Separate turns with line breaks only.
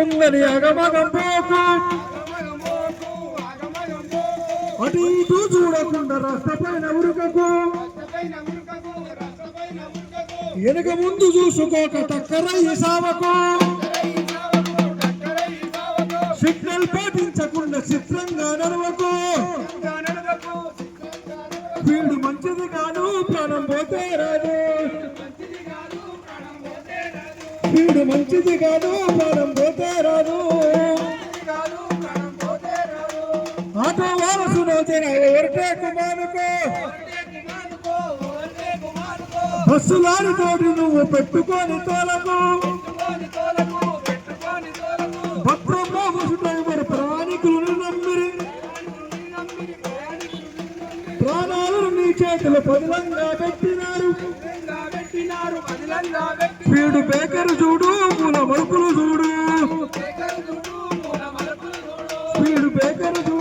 ఉందని అగమగం పోకు అటు ఇటు చూడకుండా రస్తపైన ఉరుకకు వెనుక ముందు చూసుకోక టక్కరయ్యి సావకు సిగ్నల్ పాటించకుండా చిత్రంగా నడవకు వీడు మంచిది కాదు ప్రాణం పోతే రాదు వీడు మంచిది కాదు ప్రాణం పోతే రాదు ఆటో వారసును ఓవర్టేక్ మానుకో బస్సు లారీ తోటి నువ్వు పెట్టుకొని తోలకు భద్రంలో బస్సు డ్రైవర్ ప్రయాణికులను నమ్మిరి ప్రాణాలను నీ చేతులు పదిలంగా పెట్టినారు వీడు బేకరు చూడు మూల మలుపులు చూడు వీడు బేకరు